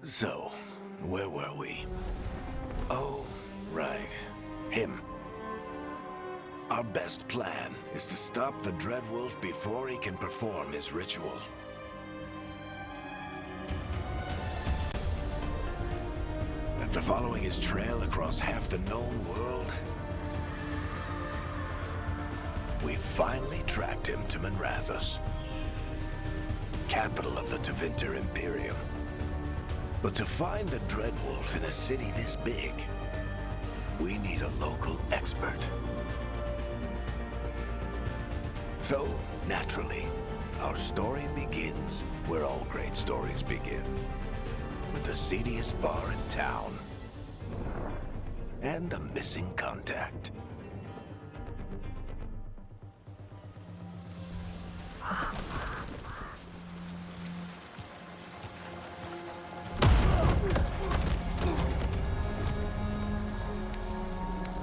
So, where were we? Oh, right. Him. Our best plan is to stop the Dreadwolf before he can perform his ritual. After following his trail across half the known world, we finally tracked him to Minrathous, capital of the Tevinter Imperium. But to find the Dreadwolf in a city this big, we need a local expert. So, naturally, our story begins where all great stories begin. With the seediest bar in town. And a missing contact.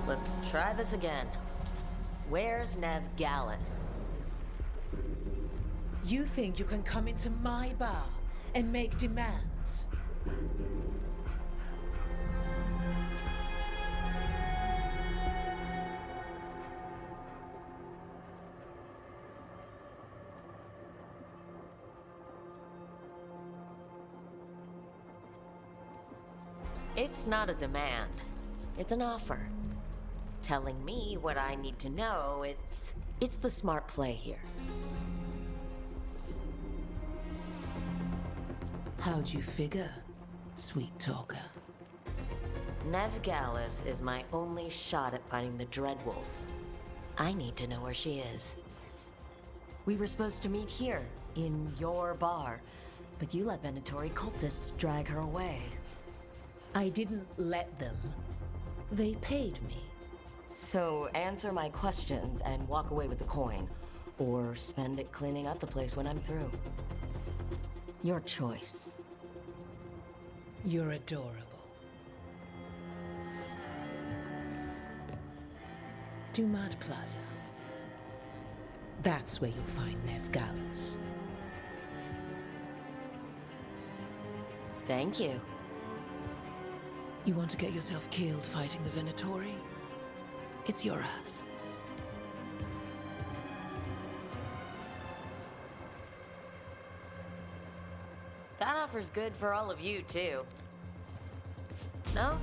Let's try this again. Where's Nev Gallus? You think you can come into my bar and make demands? It's not a demand. It's an offer. Telling me what I need to know, it's the smart play here. How'd you figure, sweet talker? Nev Gallus is my only shot at finding the Dreadwolf. I need to know where she is. We were supposed to meet here, in your bar, but you let Venatori cultists drag her away. I didn't let them. They paid me. So answer my questions and walk away with the coin, or spend it cleaning up the place when I'm through. Your choice. You're adorable. Dumad Plaza. That's where you'll find Nev Gallus. Thank you. You want to get yourself killed fighting the Venatori? It's your ass. That offer's good for all of you, too. No?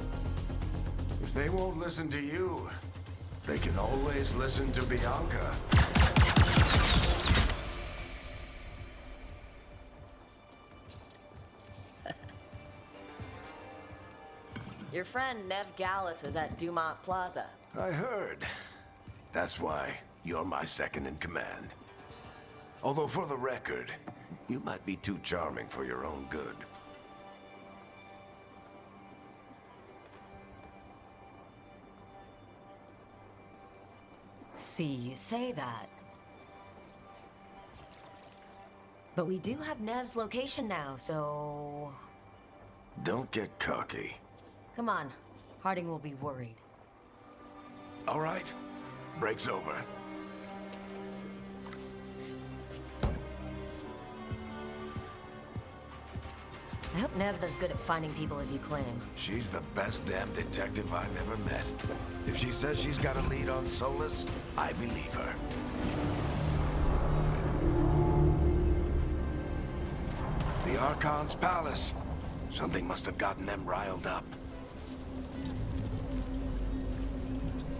If they won't listen to you, they can always listen to Bianca. Your friend Nev Gallus is at Dumont Plaza. I heard. That's why you're my second in command. Although for the record, you might be too charming for your own good. See, you say that. But we do have Nev's location now, so... Don't get cocky. Come on. Harding will be worried. All right. Break's over. I hope Nev's as good at finding people as you claim. She's the best damn detective I've ever met. If she says she's got a lead on Solus, I believe her. The Archon's palace. Something must have gotten them riled up.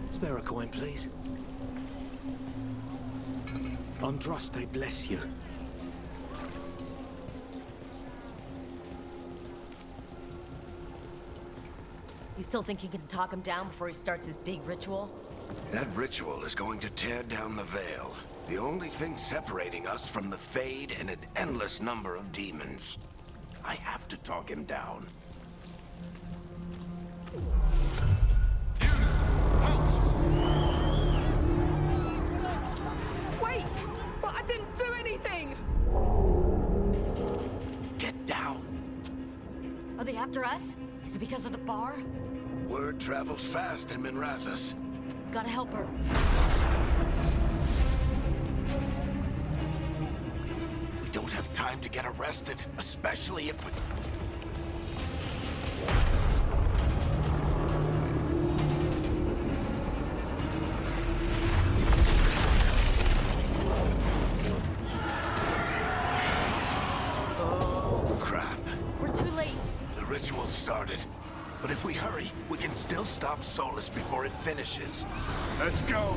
Spare a coin, please. Andraste bless you. You still think you can talk him down before he starts his big ritual? That ritual is going to tear down the veil. The only thing separating us from the Fade and an endless number of demons. I have to talk him down. Wait! But I didn't do anything! Get down. Are they after us? Is it because of the bar? Word travels fast in Minrathous. We've gotta help her. We don't have time to get arrested, especially if we... crap. We're too late. The ritual started. But if we hurry, we can still stop Solus before it finishes. Let's go!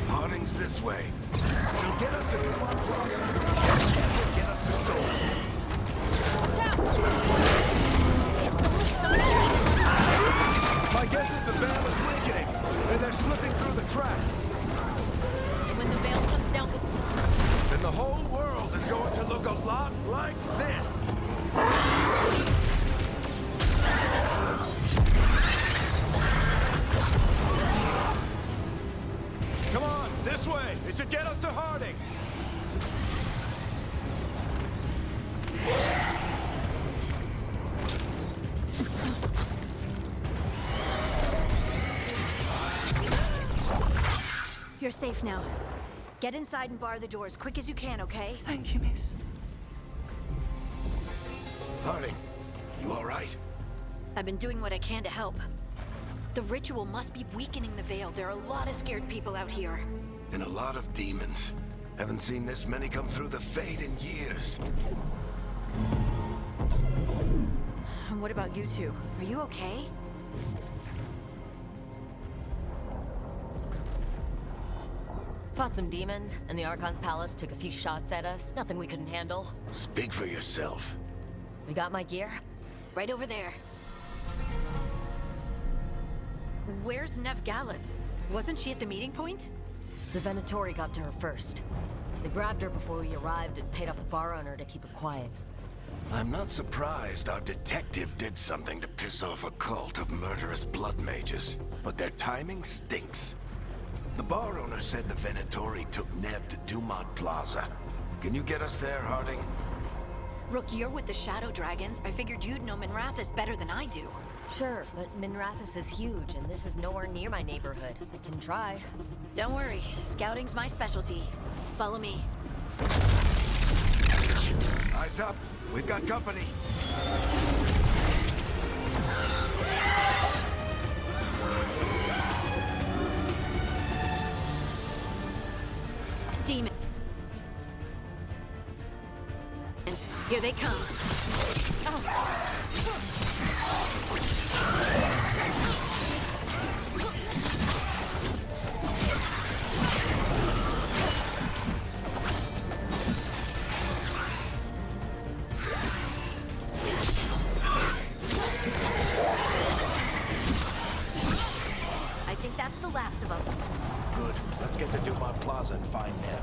Harding's this way. She'll get us to Dumont Plaza. She'll get us to Solus. Watch out! Is Solus somewhere? My guess is the veil is weakening, and they're slipping through the cracks. And when the veil comes down, Then the whole world is going to look a lot like this. Come on, this way. It should get us to Harding. You're safe now. Get inside and bar the door as quick as you can, okay? Thank you, miss. Harding, you all right? I've been doing what I can to help. The ritual must be weakening the veil. There are a lot of scared people out here. And a lot of demons. Haven't seen this many come through the Fade in years. And what about you two? Are you okay? fought some demons, and the Archon's palace took a few shots at us. Nothing we couldn't handle. Speak for yourself. We got my gear. Right over there. Where's Nevgalis? Wasn't she at the meeting point? The Venatori got to her first. They grabbed her before we arrived and paid off the bar owner to keep her quiet. I'm not surprised our detective did something to piss off a cult of murderous blood mages, but their timing stinks. The bar owner said the Venatori took Nev to Dumont Plaza. Can you get us there, Harding? Rook, you're with the Shadow Dragons. I figured you'd know Minrathis better than I do. Sure, but Minrathis is huge, and this is nowhere near my neighborhood. I can try. Don't worry, scouting's my specialty. Follow me. Eyes up. We've got company. Demons. Here they come. I think that's the last of them. Good. Let's get to Dumont Plaza and find Nev.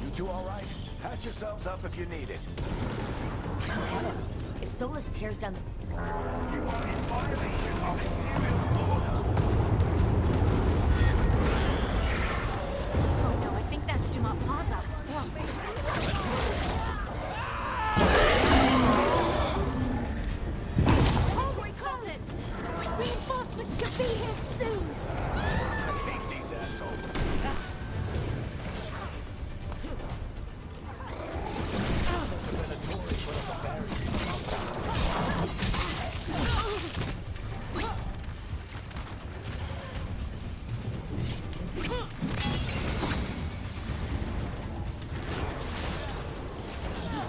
You two all right? Patch yourselves up if you need it. If Solus tears down the... Oh no, I think that's Dumont Plaza. Inventory cultists! Reinforcements should be here soon! I hate these assholes.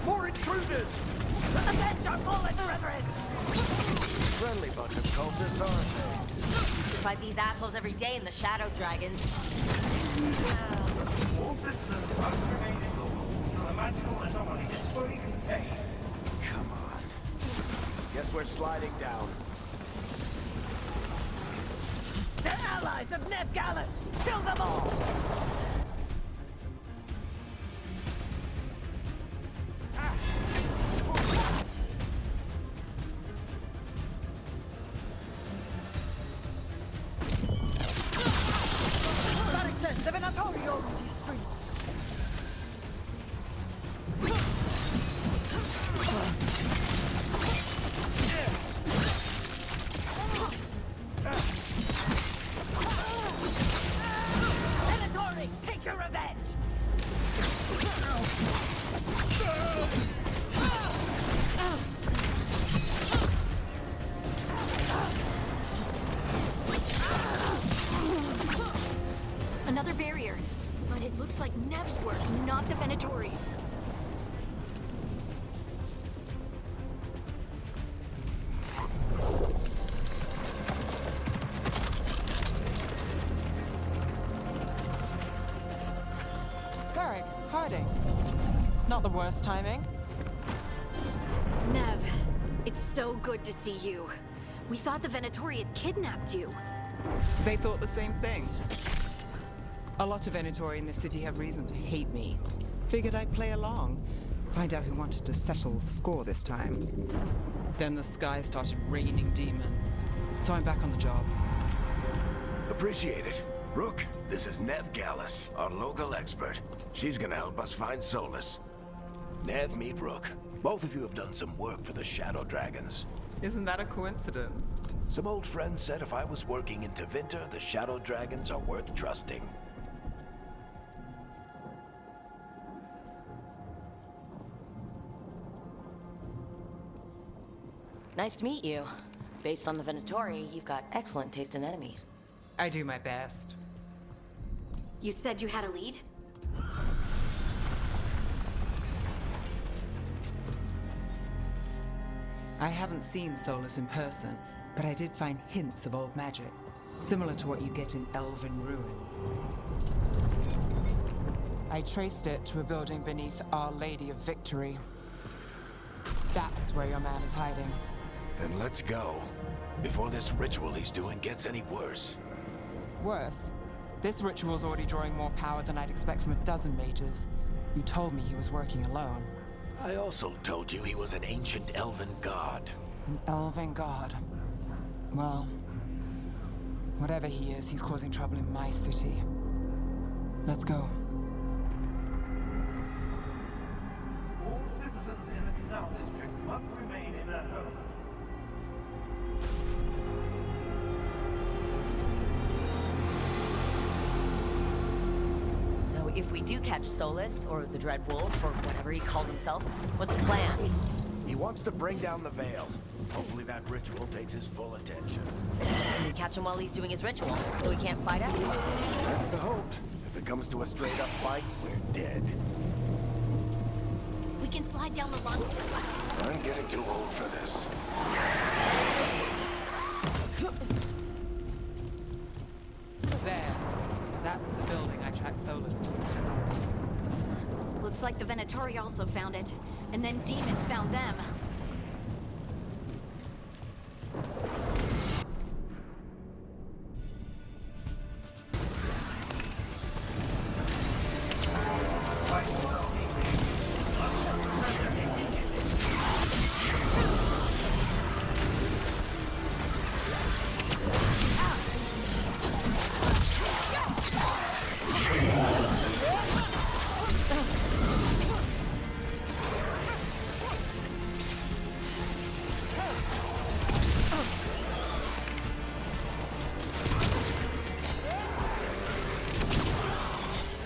More intruders! Avenge our fallen brethren! Friendly bunch of cultists, aren't they? We fight these assholes every day in the Shadow Dragons. All systems must remain indoors, so the magical anomaly is fully contained. Come on. Guess we're sliding down. They're allies of Nevgalis! Kill them all! The Venatori owns these streets. Venatori, take your revenge! Another barrier. But it looks like Nev's work, not the Venatori's. hiding. Not the worst timing. Nev, it's so good to see you. We thought the Venatori had kidnapped you. They thought the same thing. A lot of Venatori in the city have reason to hate me. Figured I'd play along. Find out who wanted to settle the score this time. Then the sky started raining demons. So I'm back on the job. Appreciate it. Rook, this is Nev Gallus, our local expert. She's gonna help us find Solus. Nev, meet Rook. Both of you have done some work for the Shadow Dragons. Isn't that a coincidence? Some old friends said if I was working in Tevinter, the Shadow Dragons are worth trusting. Nice to meet you. Based on the Venatori, you've got excellent taste in enemies. I do my best. You said you had a lead? I haven't seen Solus in person, but I did find hints of old magic, similar to what you get in elven ruins. I traced it to a building beneath Our Lady of Victory. That's where your man is hiding. Then let's go. Before this ritual he's doing gets any worse. Worse, this ritual's already drawing more power than I'd expect from a dozen mages. You told me he was working alone. I also told you he was an ancient elven god. An elven god. Well, whatever he is, he's causing trouble in my city. Let's go. All citizens in the canal district must remain in their homes. So if we do catch Solus, or the Dread Wolf, or whatever he calls himself, what's the plan? He wants to bring down the veil. Hopefully that ritual takes his full attention. So we catch him while he's doing his ritual, so he can't fight us? That's the hope. If it comes to a straight-up fight, we're dead. We can slide down the lung. I'm getting too old for this. There. That's the building I tracked Solus to. Looks like the Venatori also found it, and then demons found them.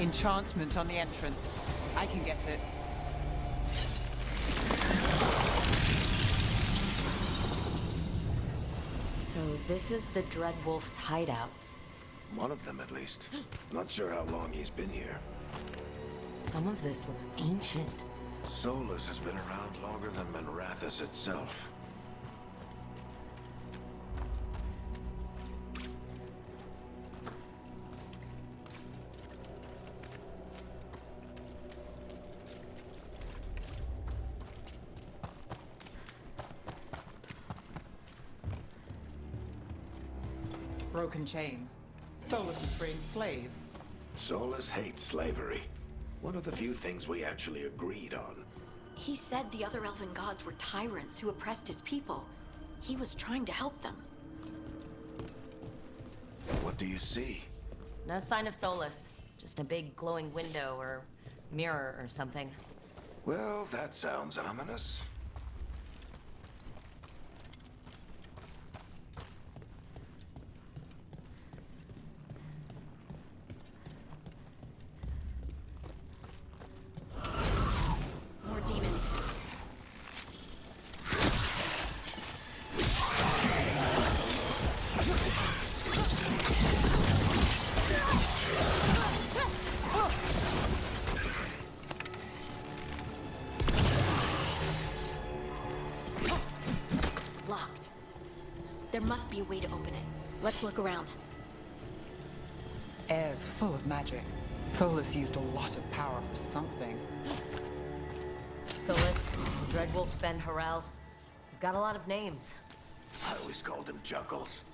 Enchantment on the entrance. I can get it. So this is the Dread Wolf's hideout. One of them, at least. Not sure how long he's been here. Some of this looks ancient. Solus has been around longer than Manrathus itself. Broken chains. Solus is freeing slaves. Solus hates slavery. One of the few things we actually agreed on. He said the other elven gods were tyrants who oppressed his people. He was trying to help them. What do you see? No sign of Solus. Just a big glowing window or mirror or something. Well, that sounds ominous. More demons. Locked. There must be a way to open it. Let's look around. Air's full of magic. Solus used a lot of power for something. Solus, Dreadwolf Ben Harel. He's got a lot of names. I always called him Juggles.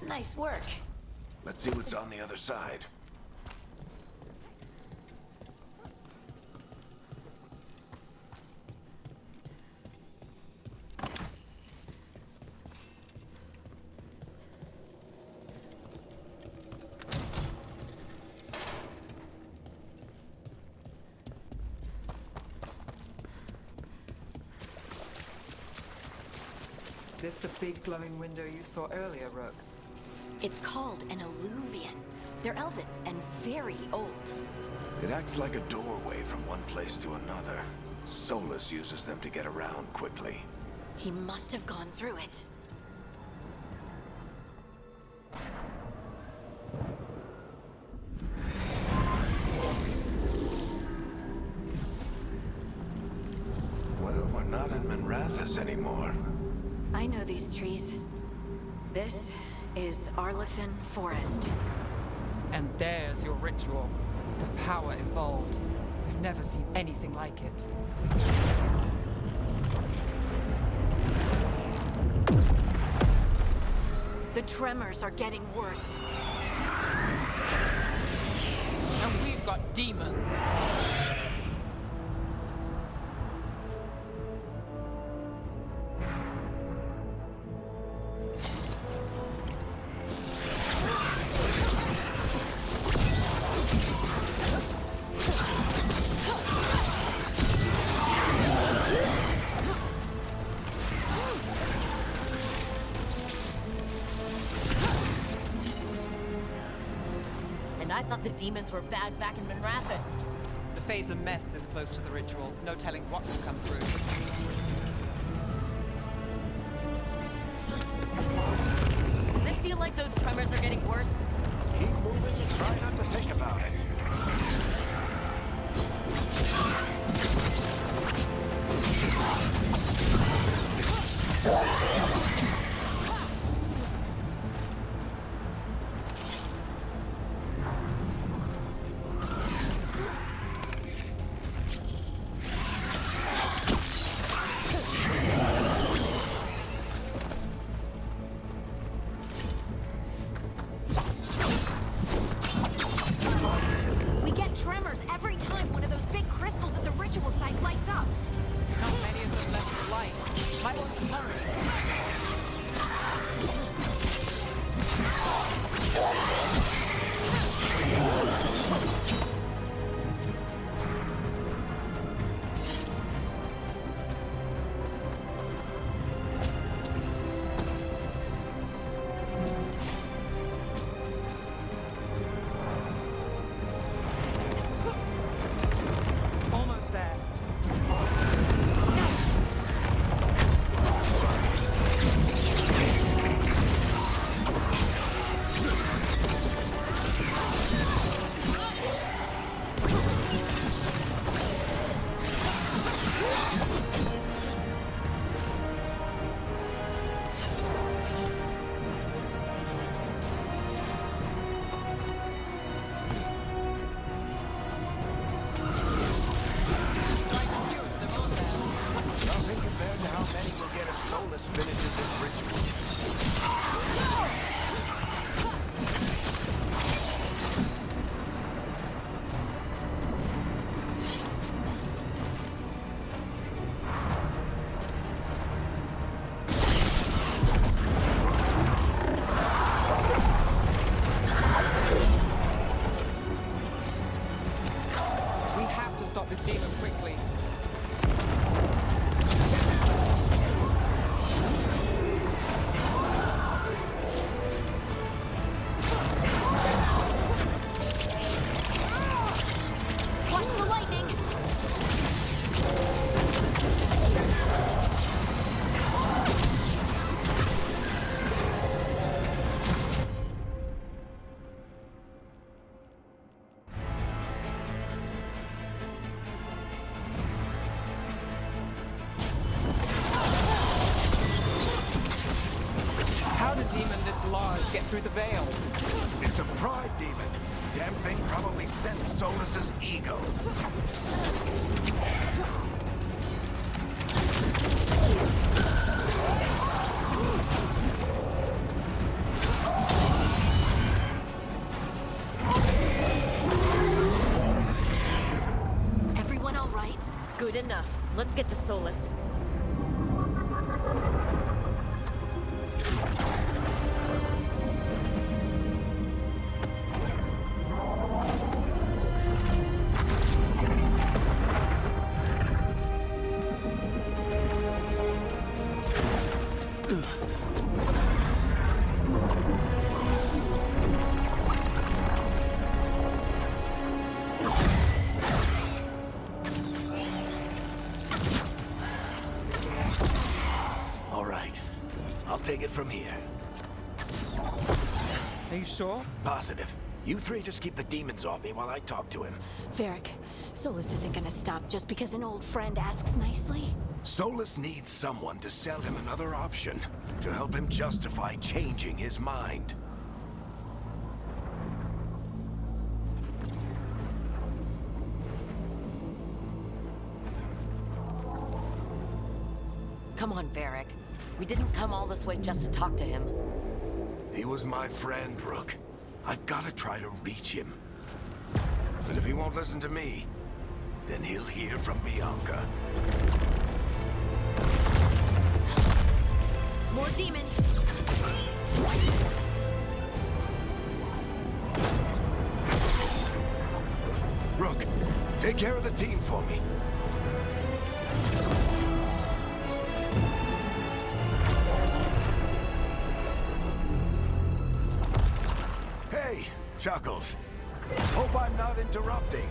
Nice work. Let's see what's on the other side. This the big glowing window you saw earlier, Rook? It's called an alluvian. They're elven and very old. It acts like a doorway from one place to another. Solus uses them to get around quickly. He must have gone through it. Well, we're not in Minrathous anymore. I know these trees. This is Arlathan Forest. And there's your ritual. The power involved. I've never seen anything like it. The tremors are getting worse. And we've got demons. I thought the demons were bad back in Minrathous. The Fade's a mess this close to the ritual. No telling what will come through. Does it feel like those tremors are getting worse? Keep moving and try not to think about it. We get tremors every time one of those big crystals at the ritual site lights up. Not many of them left light. Might want to hurry. Almost there. to get through the veil. It's a pride demon. Damn thing probably sensed Solus's ego. Everyone all right? Good enough. Let's get to Solus. All right. I'll take it from here. Are you sure? Positive. You three just keep the demons off me while I talk to him. Varric, Solus isn't gonna stop just because an old friend asks nicely. Solus needs someone to sell him another option, to help him justify changing his mind. Come on, Varric. We didn't come all this way just to talk to him. He was my friend, Rook. I've got to try to reach him. But if he won't listen to me, then he'll hear from Bianca. More demons! Rook, take care of the team for me. Hey, Chuckles. Hope I'm not interrupting.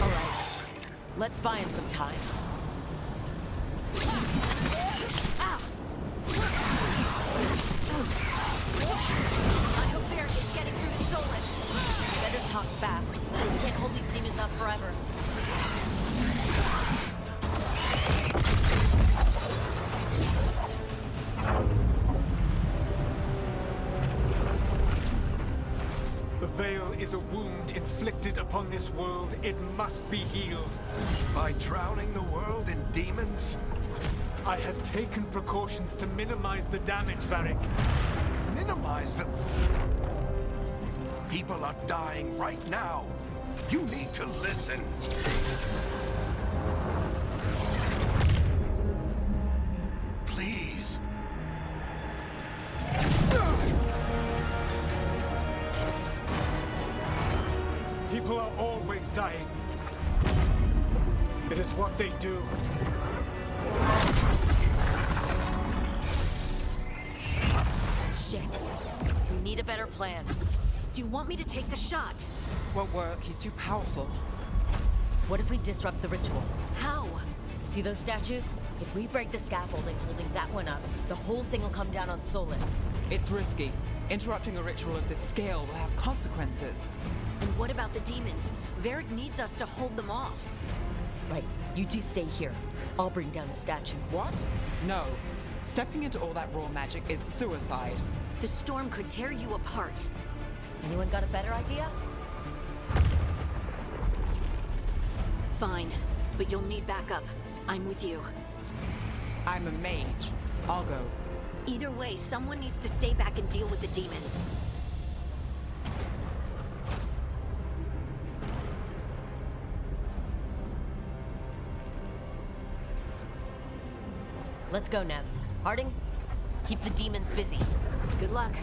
All right. Let's buy him some time. I hope Varric is getting through to Solus. Better talk fast. We can't hold these demons up forever. The veil is a wound inflicted upon this world. It must be healed. By drowning the world in demons? I have taken precautions to minimize the damage, Varric. Minimize the... People are dying right now. You need to listen. Please. People are always dying. It is what they do. Shit. We need a better plan. Do you want me to take the shot? Won't work. He's too powerful. What if we disrupt the ritual? How? See those statues? If we break the scaffolding holding that one up, the whole thing will come down on Solus. It's risky. Interrupting a ritual of this scale will have consequences. And what about the demons? Varric needs us to hold them off. Right. You two stay here. I'll bring down the statue. What? No. Stepping into all that raw magic is suicide. The storm could tear you apart. Anyone got a better idea? Fine, but you'll need backup. I'm with you. I'm a mage. I'll go. Either way, someone needs to stay back and deal with the demons. Let's go, Nev. Harding, keep the demons busy. Good luck.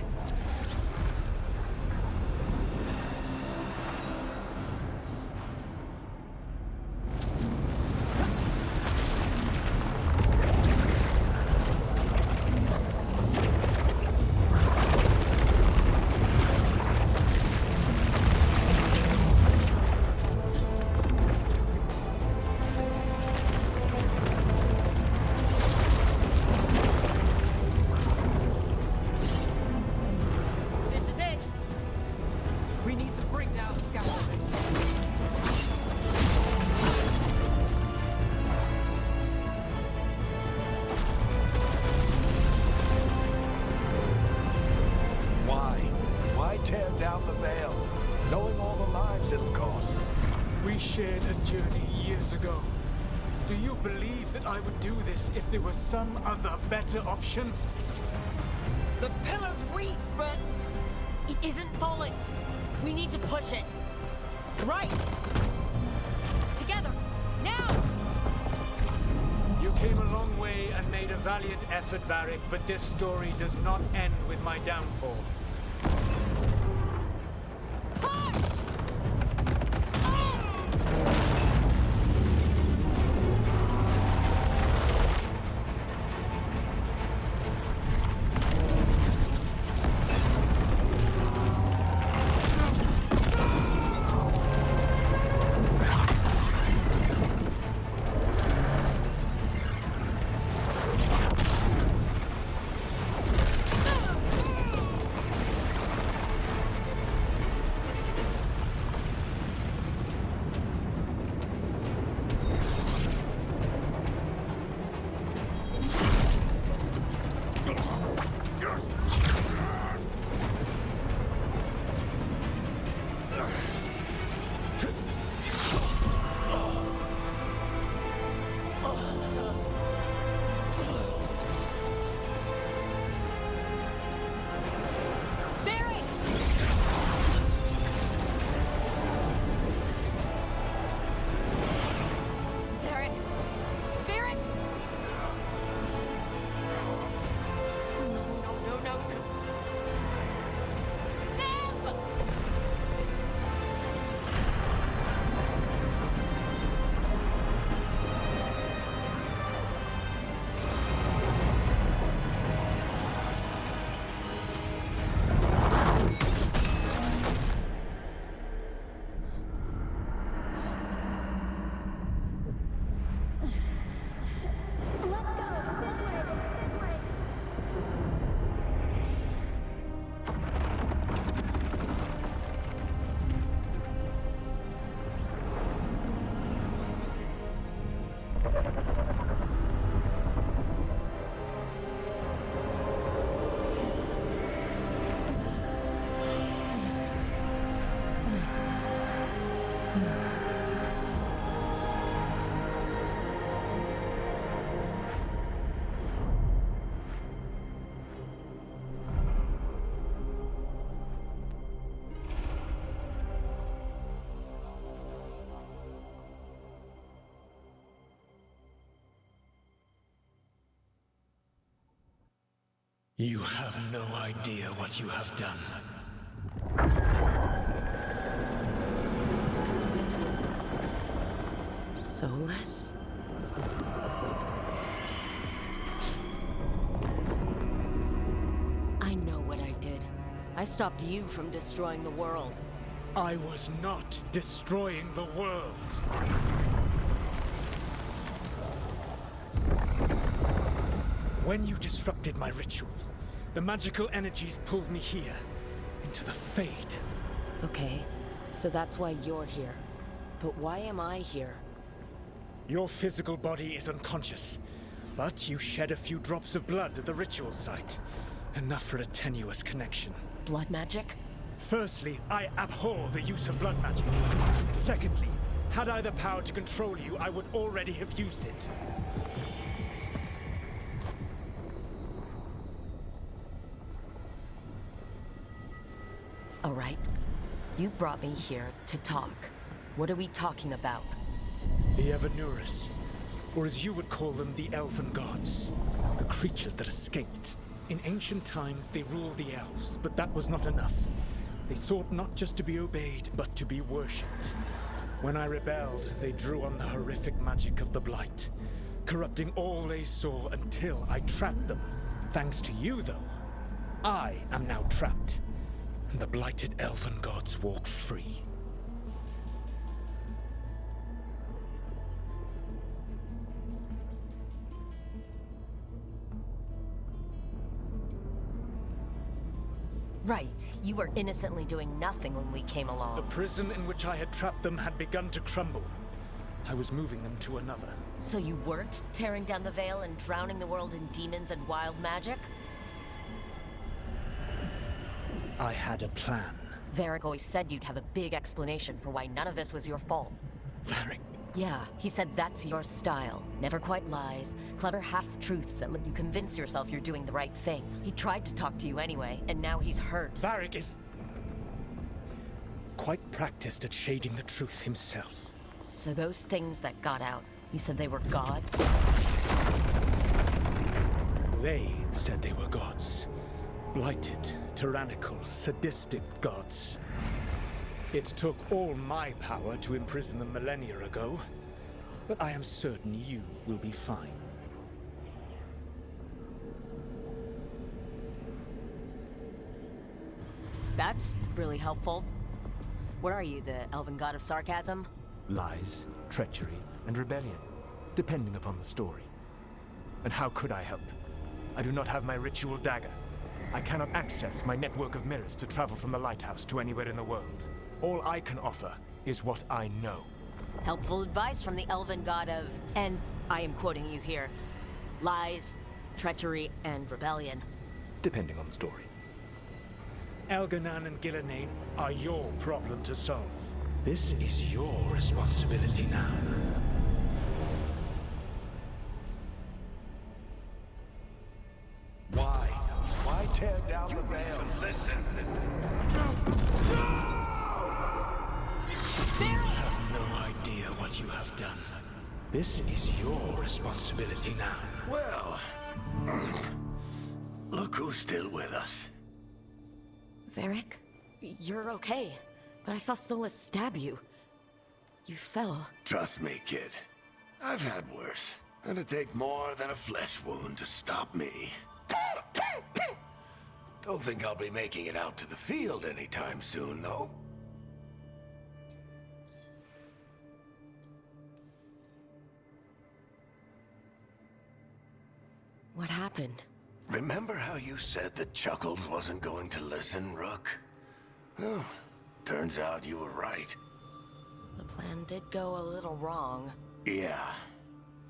shared a journey years ago. Do you believe that I would do this if there was some other better option? The pillar's weak, but It isn't falling. We need to push it. right. Together. Now! You came a long way and made a valiant effort, Varric, but this story does not end with my downfall. You have no idea what you have done. Soulless? I know what I did. I stopped you from destroying the world. I was not destroying the world. When you disrupted my ritual, the magical energies pulled me here, into the Fade. Okay, so that's why you're here. But why am I here? Your physical body is unconscious, but you shed a few drops of blood at the ritual site. Enough for a tenuous connection. Blood magic? Firstly, I abhor the use of blood magic. Secondly, had I the power to control you, I would already have used it. All right. You brought me here to talk. What are we talking about? The Evanurus, or as you would call them, the Elven Gods. The creatures that escaped. In ancient times, they ruled the elves, but that was not enough. They sought not just to be obeyed, but to be worshipped. When I rebelled, they drew on the horrific magic of the Blight, corrupting all they saw until I trapped them. Thanks to you, though, I am now trapped, and the blighted Elven Gods walk free. Right. You were innocently doing nothing when we came along. The prison in which I had trapped them had begun to crumble. I was moving them to another. So you weren't tearing down the veil and drowning the world in demons and wild magic? I had a plan. Varric always said you'd have a big explanation for why none of this was your fault. Varric. Yeah, he said that's your style. Never quite lies, clever half-truths that let you convince yourself you're doing the right thing. He tried to talk to you anyway, and now he's hurt. Varric is quite practiced at shading the truth himself. So those things that got out, you said they were gods? They said they were gods. Blighted, tyrannical, sadistic gods. It took all my power to imprison them millennia ago, but I am certain you will be fine. That's really helpful. What are you, the elven god of sarcasm? Lies, treachery, and rebellion, depending upon the story. And how could I help? I do not have my ritual dagger. I cannot access my network of mirrors to travel from the lighthouse to anywhere in the world. All I can offer is what I know. Helpful advice from the elven god of, and I am quoting you here, lies, treachery, and rebellion. Depending on the story. Elganan and Gillenane are your problem to solve. This is your responsibility now. Why? Why tear down the veil? To listen. You have no idea what you have done. This is your responsibility now. Well, look who's still with us. Varric, you're okay, but I saw Solus stab you. You fell. Trust me, kid. I've had worse. It'd take more than a flesh wound to stop me. Don't think I'll be making it out to the field anytime soon, though. What happened? Remember how you said that Chuckles wasn't going to listen, Rook? Oh, turns out you were right. The plan did go a little wrong. Yeah.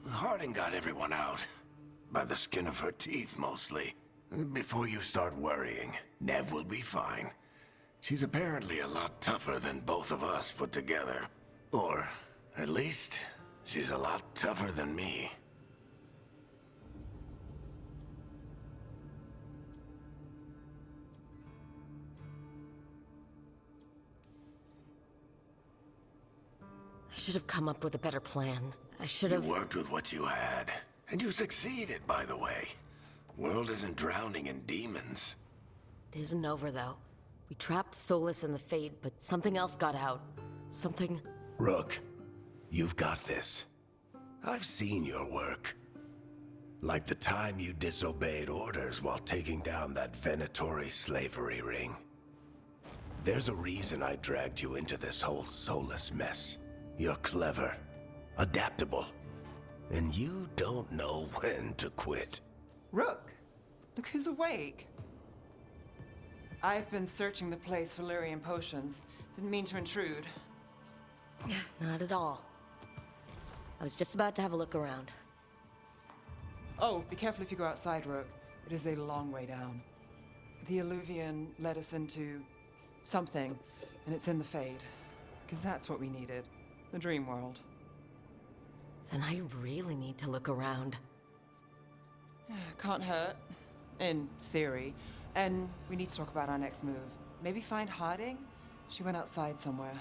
Harding got everyone out. By the skin of her teeth, mostly. Before you start worrying, Nev will be fine. She's apparently a lot tougher than both of us put together. Or, at least, she's a lot tougher than me. I should have come up with a better plan. I should have... You worked with what you had. And you succeeded, by the way. World isn't drowning in demons. It isn't over, though. We trapped Solus and the Fade, but something else got out. Something... Rook, you've got this. I've seen your work. Like the time you disobeyed orders while taking down that Venatori slavery ring. There's a reason I dragged you into this whole Solus mess. You're clever, adaptable, and you don't know when to quit. Rook, look who's awake. I've been searching the place for Lyrian potions. Didn't mean to intrude. Not at all. I was just about to have a look around. Oh, be careful if you go outside, Rook. It is a long way down. The Alluvian led us into something, and it's in the Fade. Because that's what we needed. The dream world. Then I really need to look around. Can't hurt. In theory. And we need to talk about our next move. Maybe find Harding? She went outside somewhere.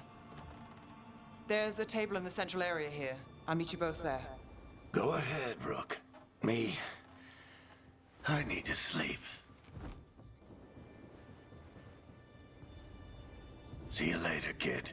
There's a table in the central area here. I'll meet you both there. Go ahead, Rook. Me, I need to sleep. See you later, kid.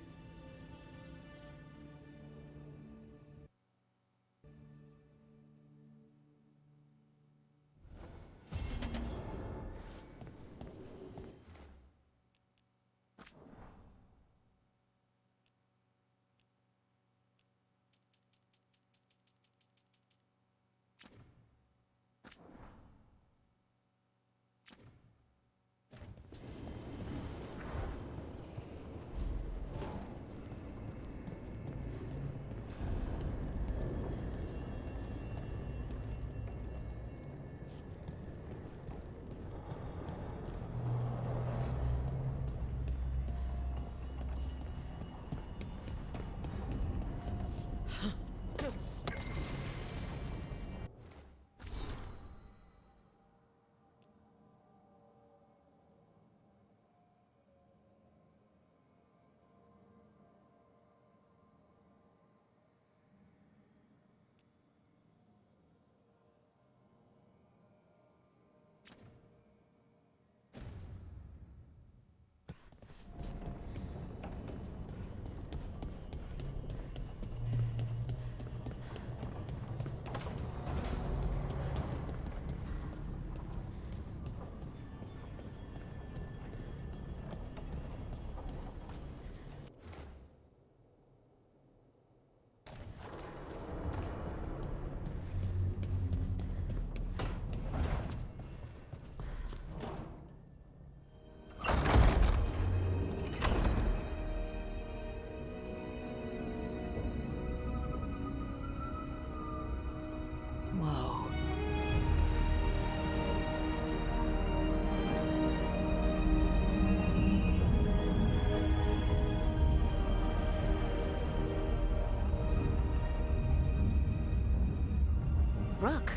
Rook,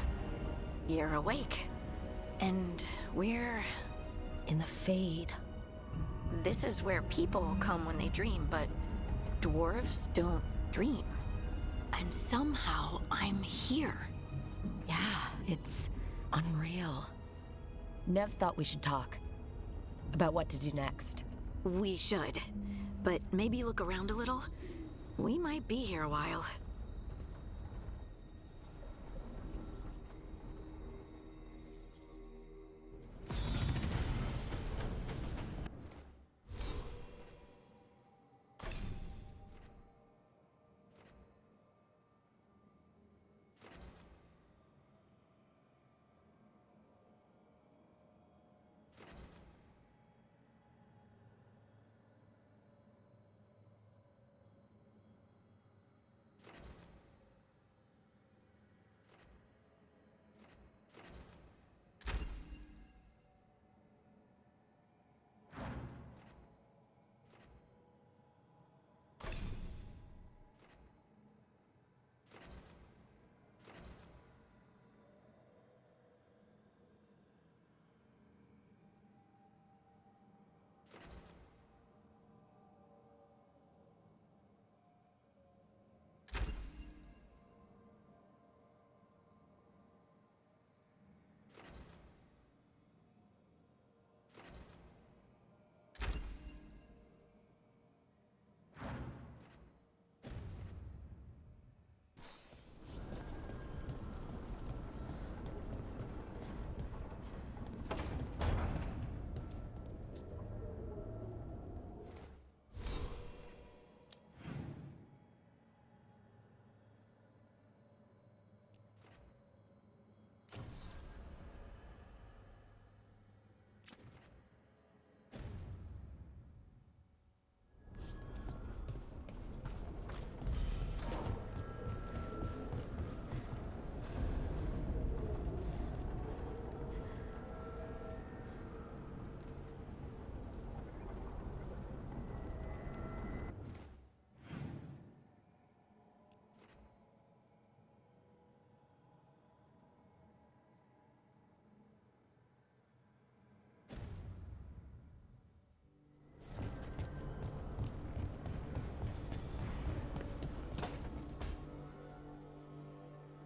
you're awake. And we're... In the Fade. This is where people come when they dream, but dwarves don't dream. And somehow I'm here. Yeah, it's unreal. Nev thought we should talk. About what to do next. We should. But maybe look around a little. We might be here a while.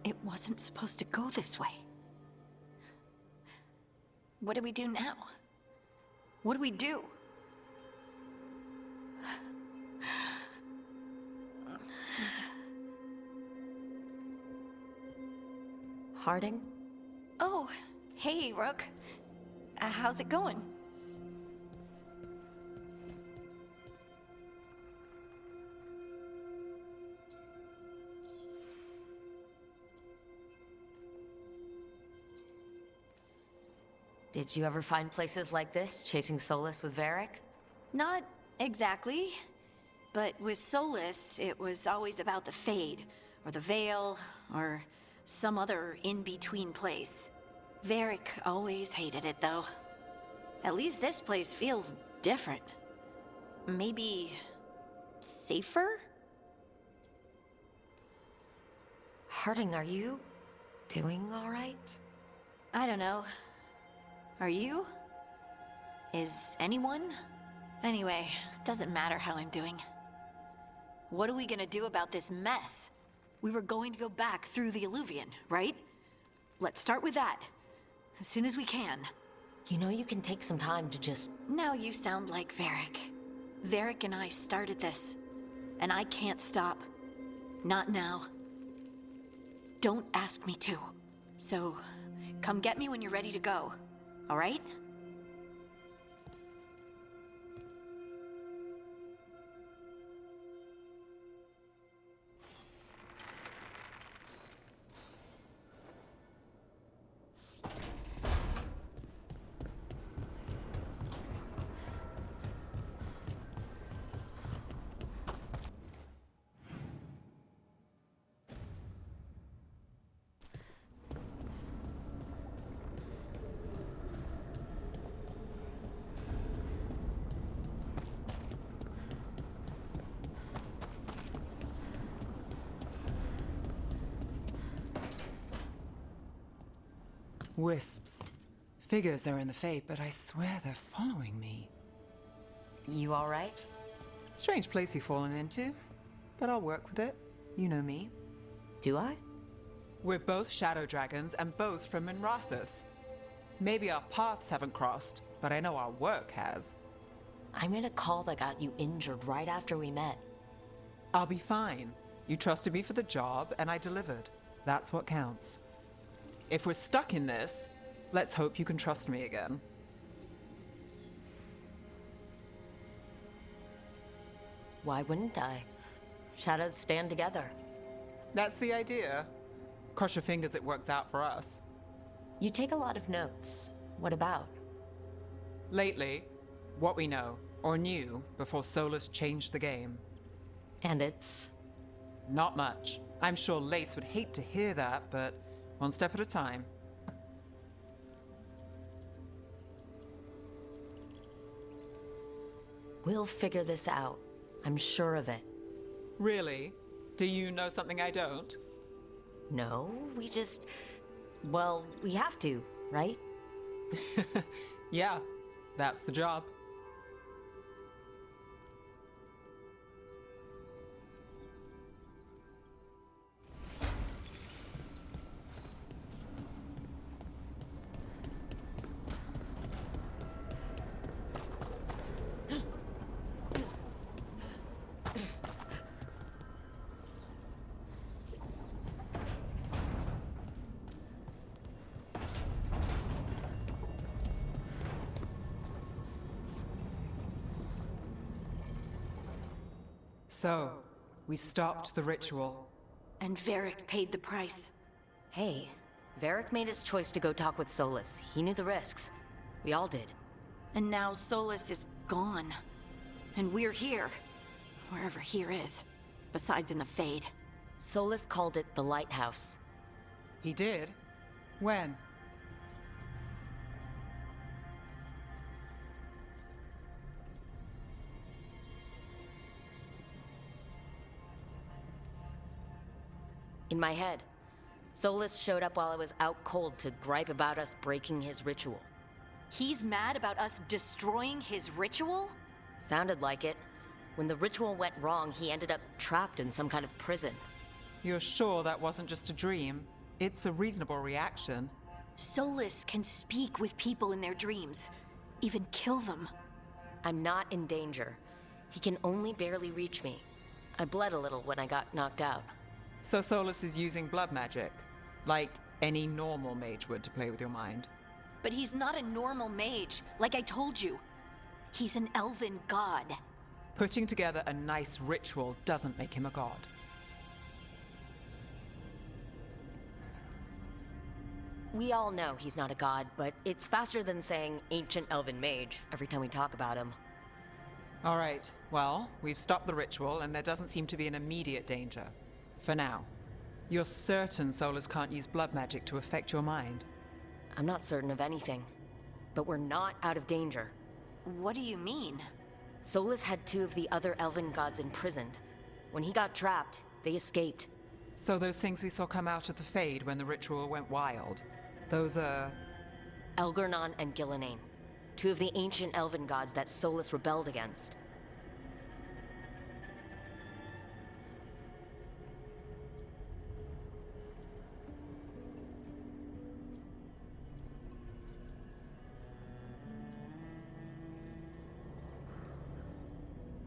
It wasn't supposed to go this way. What do we do now? What do we do? Harding? Oh, hey, Rook. How's it going? Did you ever find places like this, chasing Solus with Varric? Not exactly. But with Solus, it was always about the Fade, or the Veil, or some other in-between place. Varric always hated it, though. At least this place feels different. Maybe... safer? Harding, are you doing all right? I don't know. Are you? Is anyone? Anyway, doesn't matter how I'm doing. What are we gonna do about this mess? We were going to go back through the Alluvion, right? Let's start with that. As soon as we can. You know you can take some time to just... Now you sound like Varric. Varric and I started this. And I can't stop. Not now. Don't ask me to. So, come get me when you're ready to go. All right? Wisps. Figures they're in the Fade, but I swear they're following me. You alright? Strange place you've fallen into, but I'll work with it. You know me. Do I? We're both shadow dragons and both from Minrathous. Maybe our paths haven't crossed, but I know our work has. I made a call that got you injured right after we met. I'll be fine. You trusted me for the job, and I delivered. That's what counts. If we're stuck in this, let's hope you can trust me again. Why wouldn't I? Shadows stand together. That's the idea. Cross your fingers it works out for us. You take a lot of notes. What about? Lately, what we know, or knew, before Solus changed the game. And it's... Not much. I'm sure Lace would hate to hear that, but one step at a time. We'll figure this out. I'm sure of it. Really? Do you know something I don't? No, we just... Well, we have to, right? Yeah, that's the job. So, we stopped the ritual. And Varric paid the price. Hey, Varric made his choice to go talk with Solus. He knew the risks. We all did. And now Solus is gone. And we're here. Wherever here is. Besides in the Fade. Solus called it the Lighthouse. He did? When? In my head. Solus showed up while I was out cold to gripe about us breaking his ritual. He's mad about us destroying his ritual? Sounded like it. When the ritual went wrong, he ended up trapped in some kind of prison. You're sure that wasn't just a dream? It's a reasonable reaction. Solus can speak with people in their dreams. Even kill them. I'm not in danger. He can only barely reach me. I bled a little when I got knocked out. So Solus is using blood magic, like any normal mage would to play with your mind. But he's not a normal mage, like I told you. He's an elven god. Putting together a nice ritual doesn't make him a god. We all know he's not a god, but it's faster than saying ancient elven mage every time we talk about him. All right, well, we've stopped the ritual and there doesn't seem to be an immediate danger. For now. You're certain Solus can't use blood magic to affect your mind? I'm not certain of anything. But we're not out of danger. What do you mean? Solus had 2 of the other elven gods imprisoned. When he got trapped, they escaped. So those things we saw come out of the Fade when the ritual went wild, those are... Elgornon and Gillenane. 2 of the ancient elven gods that Solus rebelled against.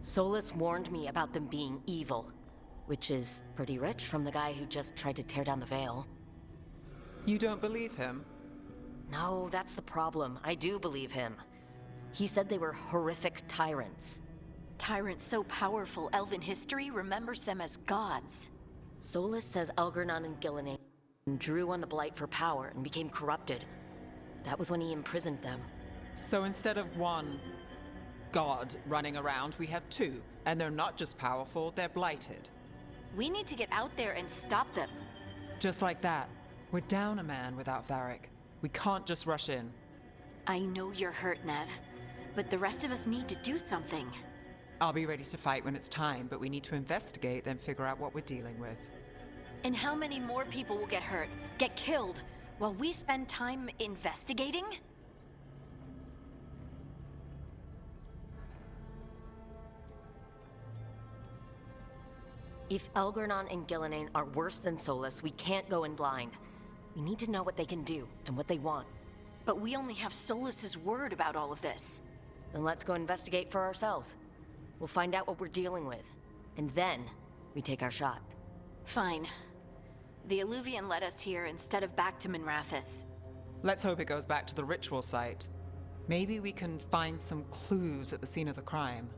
Solus warned me about them being evil, which is pretty rich from the guy who just tried to tear down the veil. You don't believe him? No, that's the problem. I do believe him. He said they were horrific tyrants. Tyrants so powerful, elven history remembers them as gods. Solus says Elgornon and Gillenane drew on the Blight for power and became corrupted. That was when he imprisoned them. So instead of one god running around, we have 2. And they're not just powerful, they're blighted. We need to get out there and stop them. Just like that. We're down a man without Varric. We can't just rush in. I know you're hurt, Nev. But the rest of us need to do something. I'll be ready to fight when it's time, but we need to investigate, then figure out what we're dealing with. And how many more people will get hurt, get killed, while we spend time investigating? If Elgernon and Gillenane are worse than Solus, we can't go in blind. We need to know what they can do and what they want. But we only have Solus's word about all of this. Then let's go investigate for ourselves. We'll find out what we're dealing with. And then, we take our shot. Fine. The Alluvian led us here instead of back to Minrathous. Let's hope it goes back to the ritual site. Maybe we can find some clues at the scene of the crime.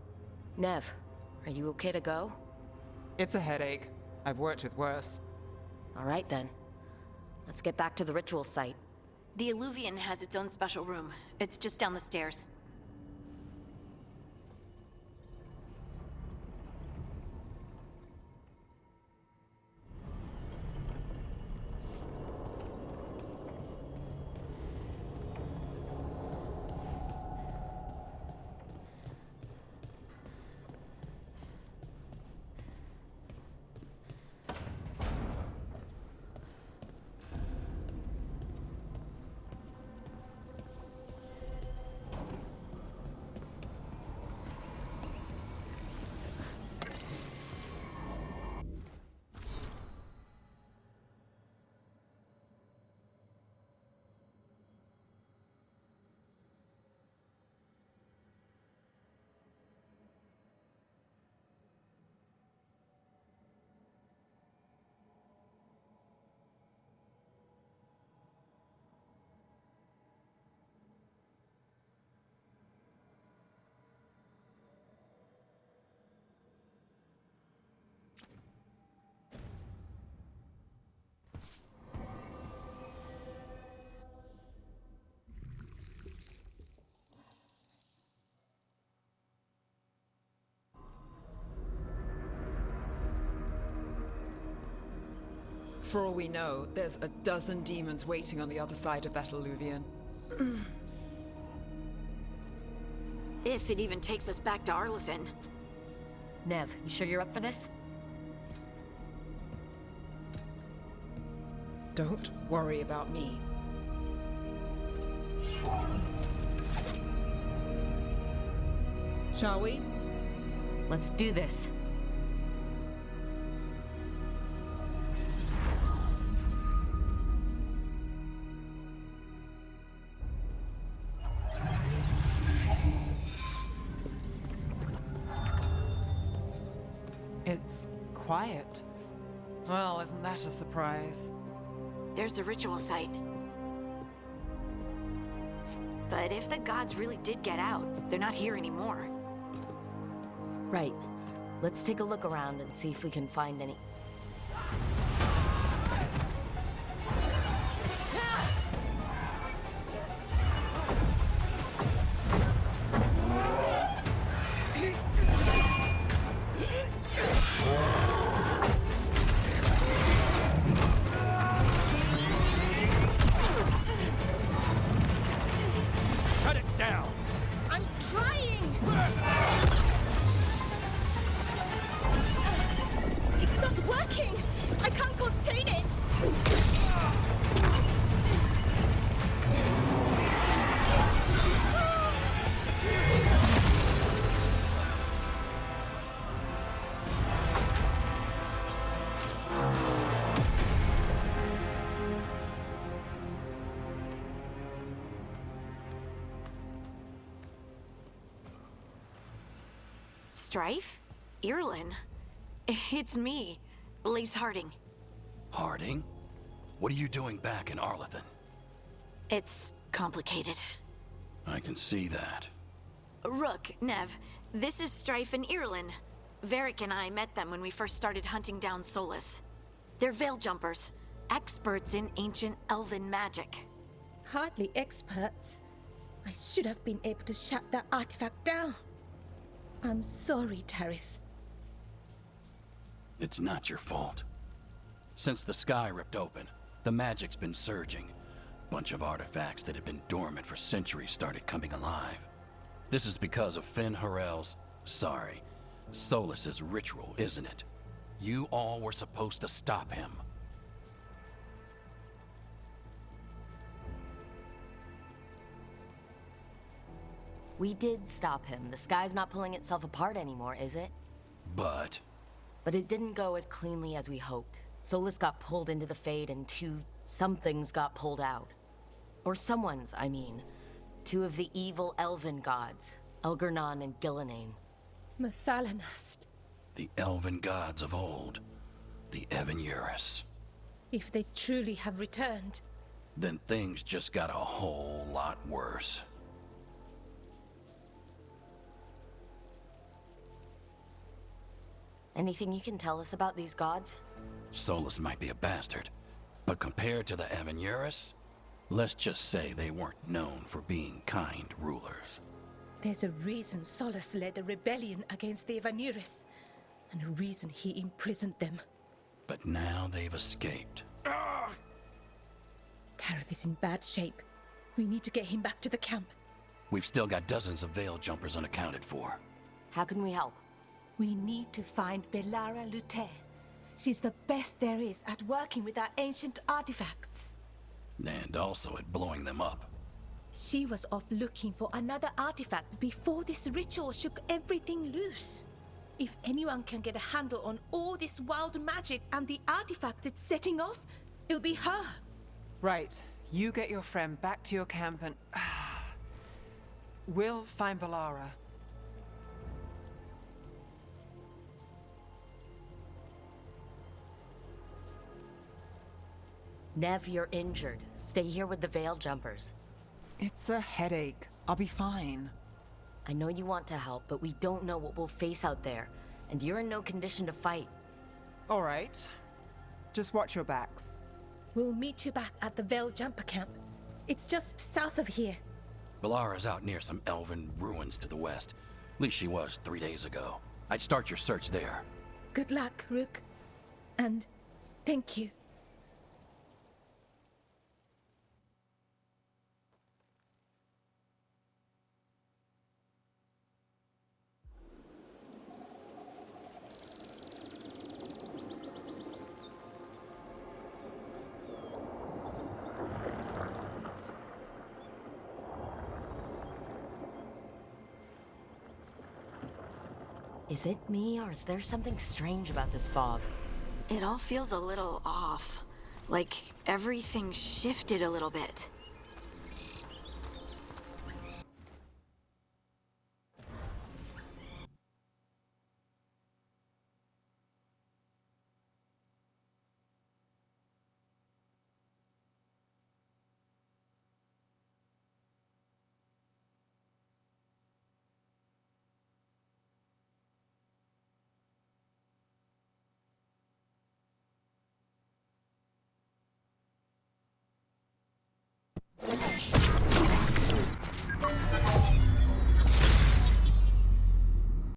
Nev, are you okay to go? It's a headache. I've worked with worse. All right then. Let's get back to the ritual site. The Alluvian has its own special room. It's just down the stairs. For all we know, there's a dozen demons waiting on the other side of that alluvian. If it even takes us back to Arlathan. Nev, you sure you're up for this? Don't worry about me. Shall we? Let's do this. It's quiet. Well, isn't that a surprise? There's the ritual site. But if the gods really did get out, they're not here anymore. Right. Let's take a look around and see if we can find any... Cut it down! I'm trying! It's not working! I can't contain it! Strife? Irlin? It's me, Lace Harding. Harding? What are you doing back in Arlathan? It's complicated. I can see that. Rook, Nev, this is Strife and Irlin. Varric and I met them when we first started hunting down Solus. They're veil jumpers, experts in ancient elven magic. Hardly experts. I should have been able to shut that artifact down. I'm sorry, Tarith. It's not your fault. Since the sky ripped open, the magic's been surging. Bunch of artifacts that had been dormant for centuries started coming alive. This is because of Finn Harel's... sorry, Solus's ritual, isn't it? You all were supposed to stop him. We did stop him. The sky's not pulling itself apart anymore, is it? But But it didn't go as cleanly as we hoped. Solus got pulled into the Fade and two somethings got pulled out. Or someone's, I mean. Two of the evil elven gods, Elgernon and Gillenane. Mathalanast. the elven gods of old, the Evan-Urus. If they truly have returned. Then things just got a whole lot worse. Anything you can tell us about these gods? Solus might be a bastard, but compared to the Evan-Urus, let's just say they weren't known for being kind rulers. There's a reason Solus led a rebellion against the Evan-Urus, and a reason he imprisoned them. But now they've escaped. Tareth is in bad shape. We need to get him back to the camp. We've still got dozens of Veil Jumpers unaccounted for. How can we help? We need to find Belara Lute. She's the best there is at working with our ancient artifacts. And also at blowing them up. She was off looking for another artifact before this ritual shook everything loose. If anyone can get a handle on all this wild magic and the artifacts it's setting off, it'll be her. Right. You get your friend back to your camp and... we'll find Belara. Nev, you're injured. Stay here with the Veil Jumpers. It's a headache. I'll be fine. I know you want to help, but we don't know what we'll face out there. And you're in no condition to fight. All right. Just watch your backs. We'll meet you back at the Veil Jumper camp. It's just south of here. Belara's out near some elven ruins to the west. At least she was 3 days ago. I'd start your search there. Good luck, Rook. And thank you. Is it me, or is there something strange about this fog? It all feels a little off. Like everything shifted a little bit.